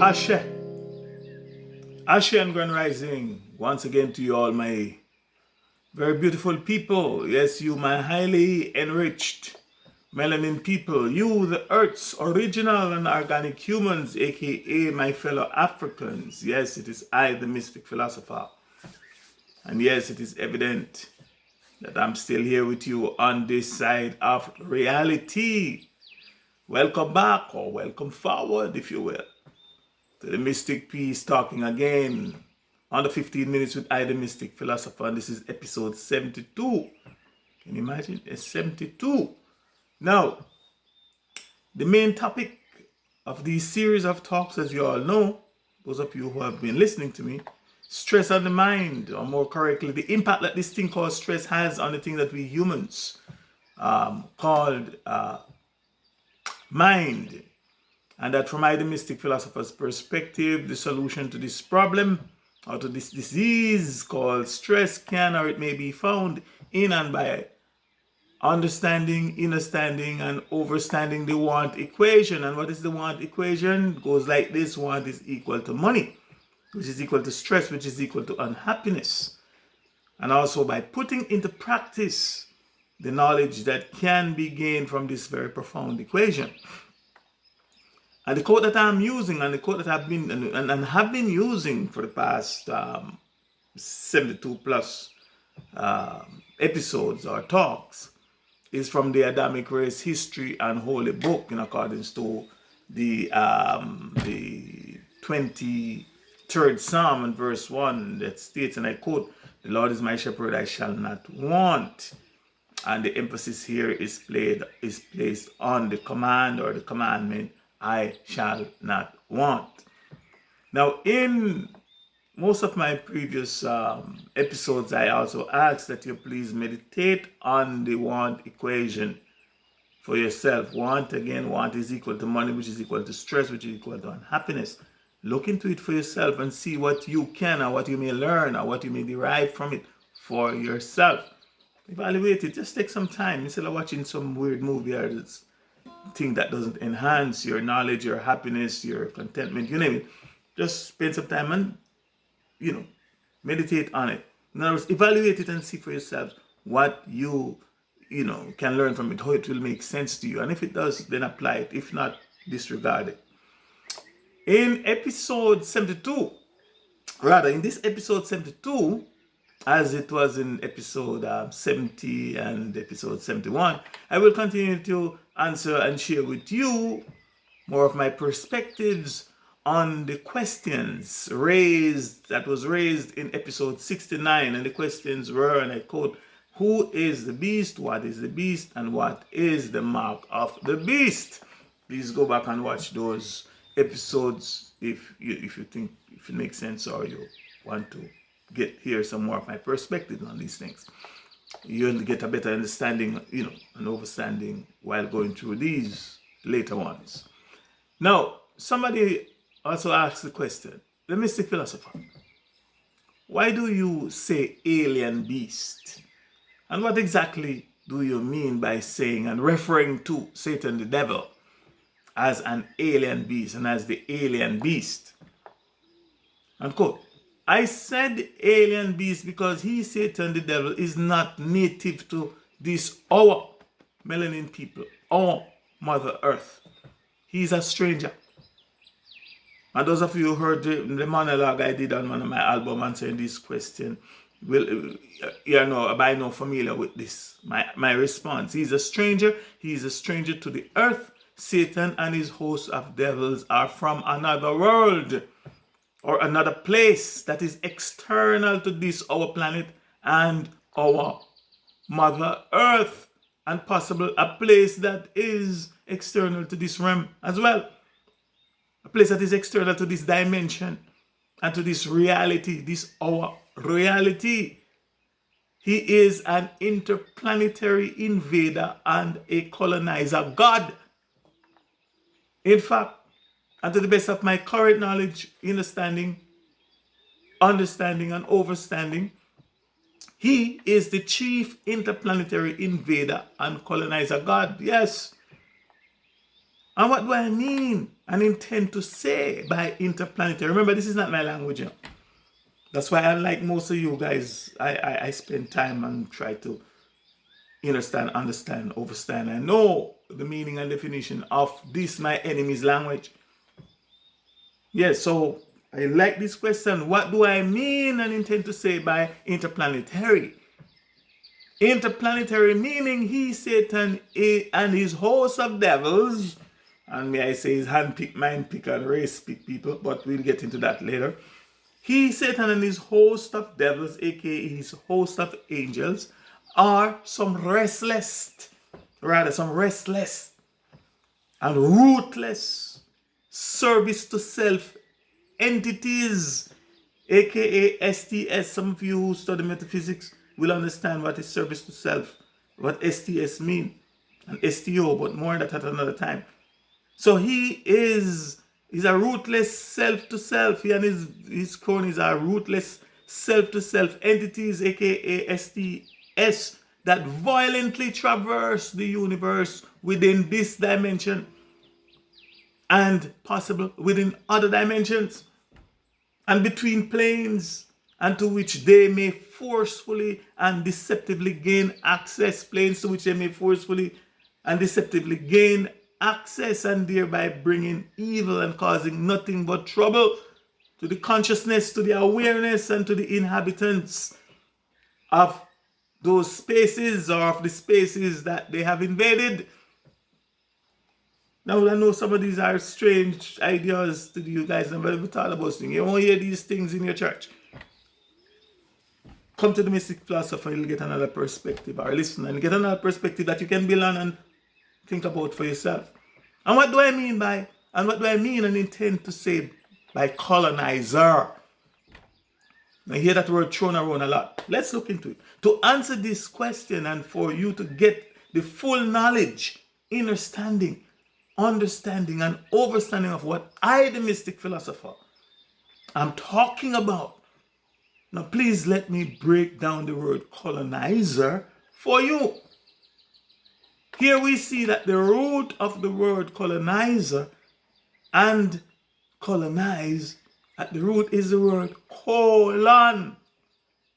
Ashe. Ashe and Grand Rising. Once again to you all, my very beautiful people. Yes, you, my highly enriched melanin people. You, the Earth's original and organic humans, aka my fellow Africans. Yes, it is I, the Mystic Philosopher. And yes, it is evident that I'm still here with you on this side of reality. Welcome back, or welcome forward, if you will, to the Mystic Peace talking again on the 15 minutes with I, the Mystic Philosopher. And this is episode 72. Can you imagine? It's 72. Now, the main topic of these series of talks, as you all know, those of you who have been listening to me, stress on the mind, or more correctly, the impact that this thing called stress has on the thing that we humans called mind. And that from I, the Mystic Philosopher's perspective, the solution to this problem or to this disease called stress can, or it may be found in and by understanding, understanding, and overstanding the want equation. And what is the want equation? It goes like this: want is equal to money, which is equal to stress, which is equal to unhappiness. And also by putting into practice the knowledge that can be gained from this very profound equation. And the quote that I'm using, and the quote that I've been and have been using for the past 72 plus episodes or talks, is from the Adamic Race History and Holy Book, in accordance to the 23rd Psalm and verse 1, that states, and I quote, "The Lord is my shepherd, I shall not want." And the emphasis here is placed on the command or the commandment, I shall not want. Now, in most of my previous episodes, I also asked that you please meditate on the want equation for yourself. Want, again, want is equal to money, which is equal to stress, which is equal to unhappiness. Look into it for yourself and see what you can, or what you may learn, or what you may derive from it for yourself. Evaluate it. Just take some time instead of watching some weird movie or this thing that doesn't enhance your knowledge, your happiness, your contentment, you name it. Just spend some time and, meditate on it. In other words, evaluate it and see for yourselves what you can learn from it, how it will make sense to you. And if it does, then apply it. If not, disregard it. In this episode 72, as it was in episode 70 and episode 71, I will continue to answer and share with you more of my perspectives on the questions that was raised in episode 69. And the questions were, and I quote, "Who is the beast? What is the beast? And what is the mark of the beast?" Please go back and watch those episodes if you think it makes sense, or you want to hear some more of my perspective on these things. You'll get a better understanding, and understanding while going through these later ones. Now, somebody also asked the question, the Mystic Philosopher, why do you say alien beast? And what exactly do you mean by saying and referring to Satan the devil as an alien beast and as the alien beast? Unquote. I said alien beast because he, Satan the devil, is not native to this, our melanin people, our Mother Earth. He's a stranger. And those of you who heard the monologue I did on one of my albums answering this question, by now familiar with this. My response: he's a stranger. He's a stranger to the earth. Satan and his host of devils are from another world, or another place that is external to this, our planet, and our Mother Earth, and possible a place that is external to this realm as well. A place that is external to this dimension and to this reality, this our reality. He is an interplanetary invader and a colonizer god. In fact, and to the best of my current knowledge, understanding, and overstanding, he is the chief interplanetary invader and colonizer god. Yes. And what do I mean and intend to say by interplanetary? Remember, this is not my language. You know? That's why, unlike most of you guys, I spend time and try to understand, understand. I know the meaning and definition of this, my enemy's language. Yes, so I like this question. What do I mean and intend to say by interplanetary? Interplanetary meaning he, Satan, and his host of devils, and may I say his hand-pick, mind-pick, and race-pick people, but we'll get into that later. He, Satan, and his host of devils, aka his host of angels, are some restless and ruthless service to self entities, aka STS. Some of you who study metaphysics will understand what is service to self, what STS mean, and STO, but more on that at another time. So he's a ruthless self to self. He and his cronies are ruthless self to self entities, aka STS, that violently traverse the universe within this dimension and possible within other dimensions and between planes, and to which they may forcefully and deceptively gain access, planes to which they may forcefully and deceptively gain access, and thereby bringing evil and causing nothing but trouble to the consciousness, to the awareness, and to the inhabitants of those spaces, or of the spaces that they have invaded. Now, I know some of these are strange ideas to you guys, and we talk about things. You won't hear these things in your church. Come to the Mystic Philosopher, you'll get another perspective, or listen and get another perspective that you can build on and think about for yourself. And what do I mean and intend to say by colonizer? I hear that word thrown around a lot. Let's look into it. To answer this question and for you to get the full knowledge, understanding, and overstanding of what I, the Mystic Philosopher, am talking about. Now, please let me break down the word colonizer for you. Here we see that the root of the word colonizer and colonize, at the root is the word colon.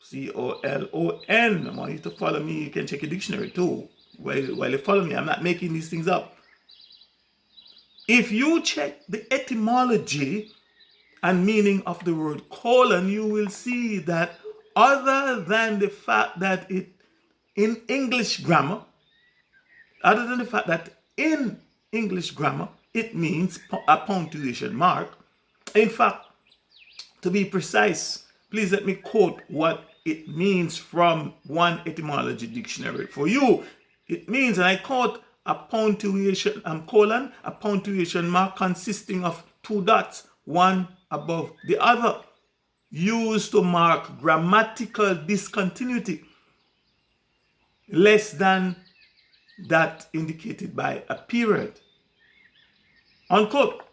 C-O-L-O-N. I want you to follow me. You can check your dictionary too while you follow me. I'm not making these things up. If you check the etymology and meaning of the word colon, you will see that other than the fact that in English grammar, it means a punctuation mark. In fact, to be precise, please let me quote what it means from one etymology dictionary for you. It means, and I quote, a punctuation mark consisting of two dots, one above the other, used to mark grammatical discontinuity, less than that indicated by a period. Unquote.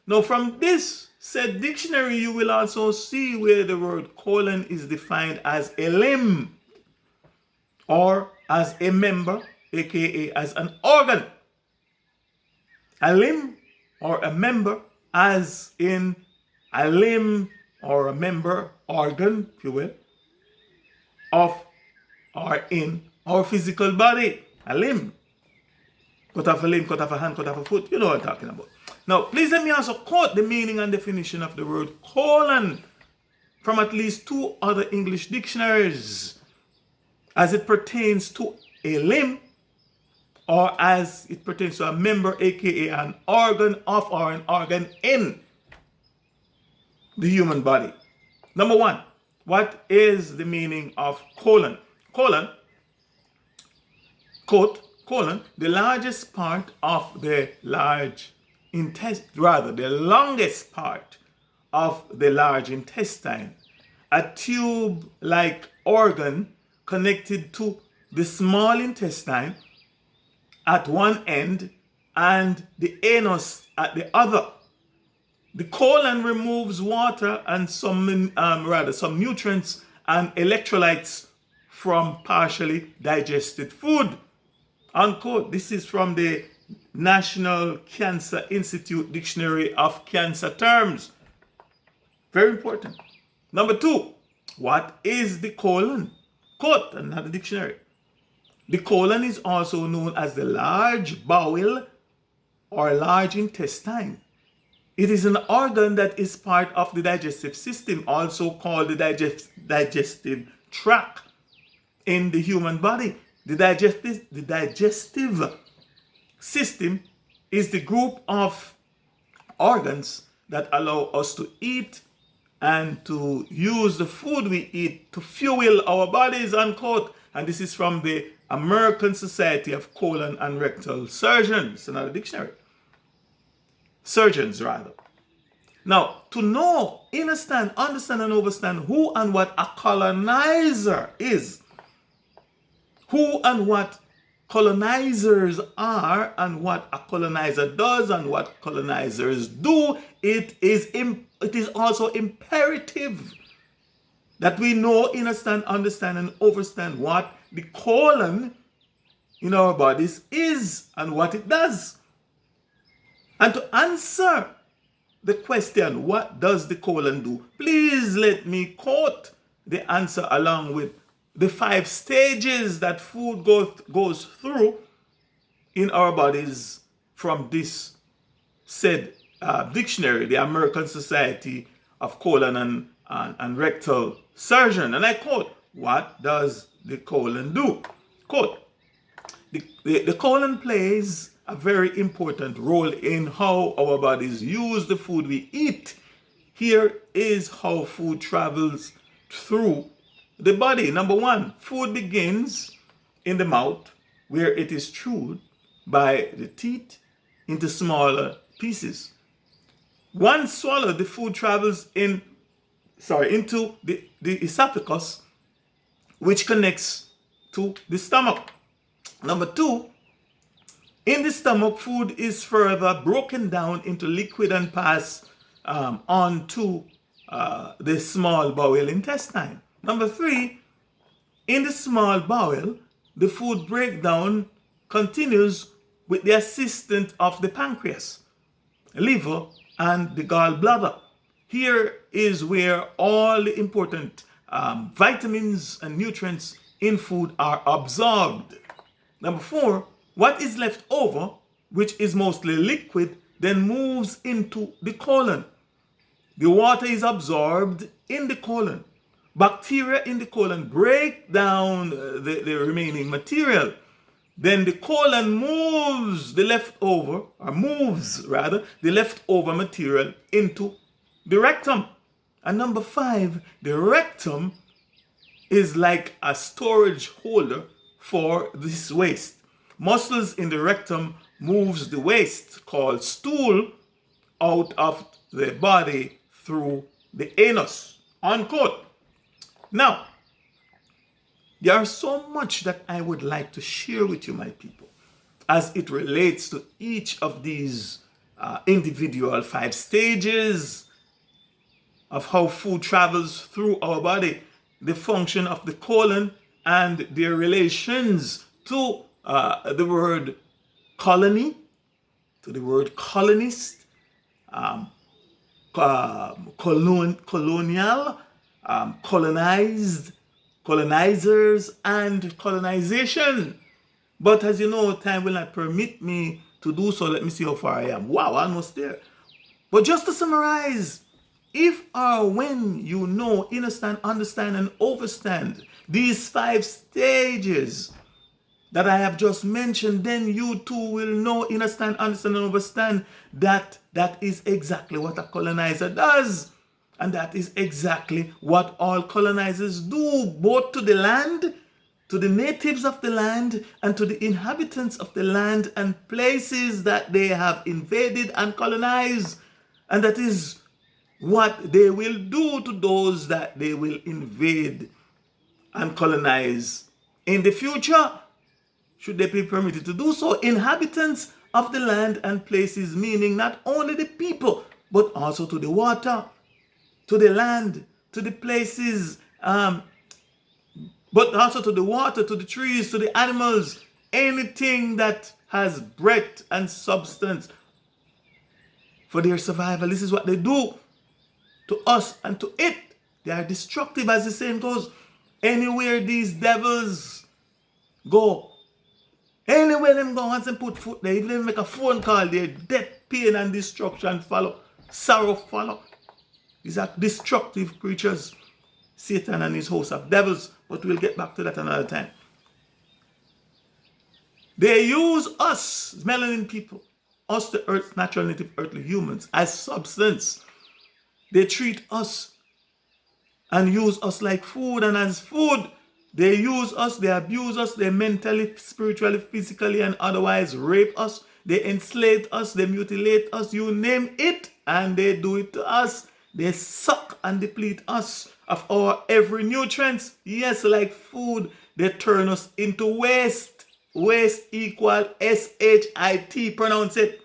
Now, from this said dictionary, you will also see where the word colon is defined as a limb, or as a member, aka as an organ. A limb or a member, as in a limb or a member, organ, if you will, of or in our physical body. A limb. Cut off a limb, cut off a hand, cut off a foot. You know what I'm talking about. Now, please let me also quote the meaning and definition of the word colon from at least two other English dictionaries as it pertains to a limb, or as it pertains to a member, aka an organ of or an organ in the human body. Number one, what is the meaning of colon? Colon, quote, colon, the largest part of the large intestine, rather the longest part of the large intestine, a tube-like organ connected to the small intestine at one end and the anus at the other. The colon removes water and some nutrients and electrolytes from partially digested food. Unquote. This is from the National Cancer Institute Dictionary of Cancer Terms. Very important. Number 2, what is the colon? Quote, another dictionary. The colon is also known as the large bowel or large intestine. It is an organ that is part of the digestive system, also called the digestive tract in the human body. The digestive system is the group of organs that allow us to eat and to use the food we eat to fuel our bodies, unquote. And this is from the American Society of Colon and Rectal Surgeons, another dictionary. Surgeons, rather. Now, to know, understand, and understand who and what a colonizer is, who and what colonizers are, and what a colonizer does, and what colonizers do, it is also imperative that we know, understand, and understand what the colon in our bodies is and what it does. And to answer the question, what does the colon do? Please let me quote the answer along with the 5 stages that food goes through in our bodies from this said dictionary, the American Society of Colon and Rectal Surgeon. And I quote, what does the colon do? Quote, the colon plays a very important role in how our bodies use the food we eat. Here is how food travels through the body. Number 1, food begins in the mouth, where it is chewed by the teeth into smaller pieces. Once swallowed, the food travels into the esophagus, which connects to the stomach. Number 2, in the stomach, food is further broken down into liquid and pass on to the small bowel intestine. Number 3, in the small bowel, the food breakdown continues with the assistance of the pancreas, liver, and the gallbladder. Here is where all the important vitamins and nutrients in food are absorbed. Number 4, what is left over, which is mostly liquid, then moves into the colon. The water is absorbed in the colon. Bacteria in the colon break down the remaining material. Then the colon moves the leftover material into the rectum. And number 5, the rectum is like a storage holder for this waste. Muscles in the rectum moves the waste, called stool, out of the body through the anus, unquote. Now, there is so much that I would like to share with you, my people, as it relates to each of these individual 5 stages of how food travels through our body, the function of the colon, and their relations to the word colony, to the word colonist, colonial, colonized, colonizers, and colonization. But as you know, time will not permit me to do so. Let me see how far I am. Wow, almost there. But just to summarize, if or when you know, understand, and overstand these 5 stages that I have just mentioned, then you too will know, understand, and understand that that is exactly what a colonizer does. And that is exactly what all colonizers do, both to the land, to the natives of the land, and to the inhabitants of the land and places that they have invaded and colonized. And that is what they will do to those that they will invade and colonize in the future, should they be permitted to do so. Inhabitants of the land and places, meaning not only the people, but also to the water, to the land, to the places, but also to the water, to the trees, to the animals, anything that has breath and substance for their survival. This is what they do to us and to it. They are destructive, as the saying goes. Anywhere these devils go, anywhere them go, once they put foot there, even if they make a phone call, their death, pain, and destruction follow. Sorrow follow. These are destructive creatures, Satan and his host of devils. But we'll get back to that another time. They use us, melanin people, us the earth's natural native earthly humans, as substance. They treat us and use us like food, and as food, they use us, they abuse us, they mentally, spiritually, physically, and otherwise rape us, they enslave us, they mutilate us, you name it, and they do it to us. They suck and deplete us of our every nutrients. Yes, like food, they turn us into waste. Waste equal S-H-I-T, pronounce it.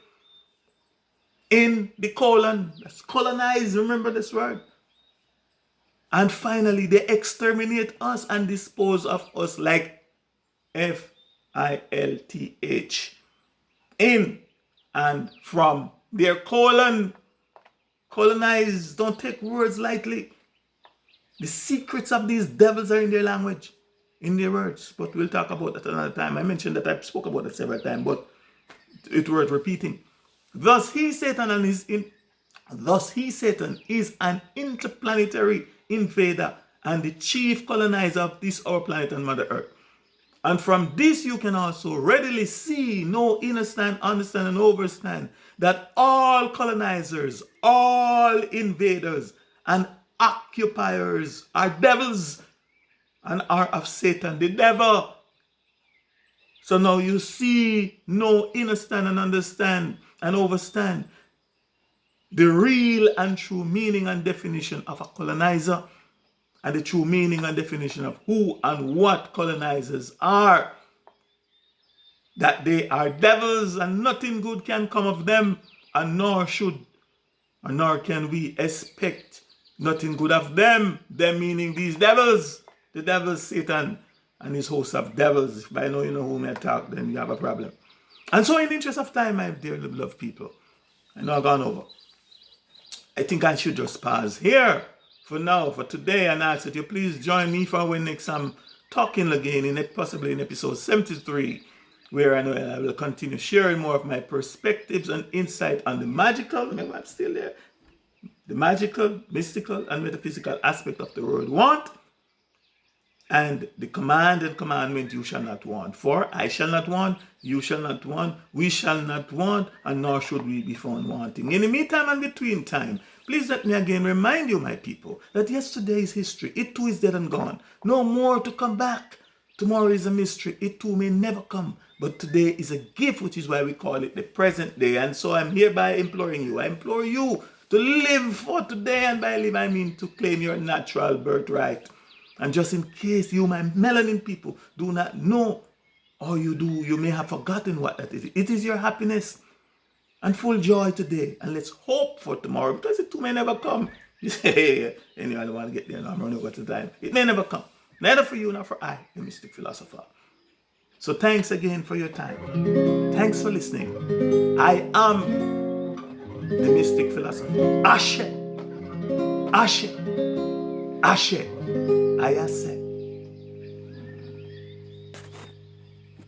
In the colon, that's colonize, remember this word. And finally, they exterminate us and dispose of us like F-I-L-T-H. In and from their colon. Colonize, don't take words lightly. The secrets of these devils are in their language, in their words. But we'll talk about that another time. I mentioned that I spoke about it several times, but it's worth repeating. Thus he, Satan, is an interplanetary invader and the chief colonizer of this our planet and Mother Earth. And from this you can also readily see, know, understand, and overstand that all colonizers, all invaders, and occupiers are devils and are of Satan, the devil. So now you see, know, understand, and understand, and overstand the real and true meaning and definition of a colonizer, and the true meaning and definition of who and what colonizers are. That they are devils and nothing good can come of them, and nor can we expect nothing good of them. Them meaning these devils, the devil Satan and his host of devils. If by now you know whom I talk, then you have a problem. And so in the interest of time, my dear beloved people, I know I've gone over. I think I should just pause here for now, for today, and ask that you please join me for when next I'm talking again, possibly in episode 73, where I know I will continue sharing more of my perspectives and insight on the magical, remember I'm still there, the magical, mystical, and metaphysical aspect of the word want, and the command and commandment, you shall not want. For I shall not want, you shall not want, we shall not want, and nor should we be found wanting. In the meantime and between time, please let me again remind you, my people, that yesterday is history. It too is dead and gone. No more to come back. Tomorrow is a mystery. It too may never come. But today is a gift, which is why we call it the present day. And so I'm hereby imploring you. I implore you to live for today. And by live, I mean to claim your natural birthright. And just in case you, my melanin people, do not know, or you do, you may have forgotten what that is. It is your happiness and full joy today. And let's hope for tomorrow, because it too may never come. You say, hey, anyway, I don't want to get there now. I'm running over to time. It may never come. Neither for you nor for I, the Mystic Philosopher. So thanks again for your time. Thanks for listening. I am the Mystic Philosopher. Ashe. Ashe. Ashe. I accept.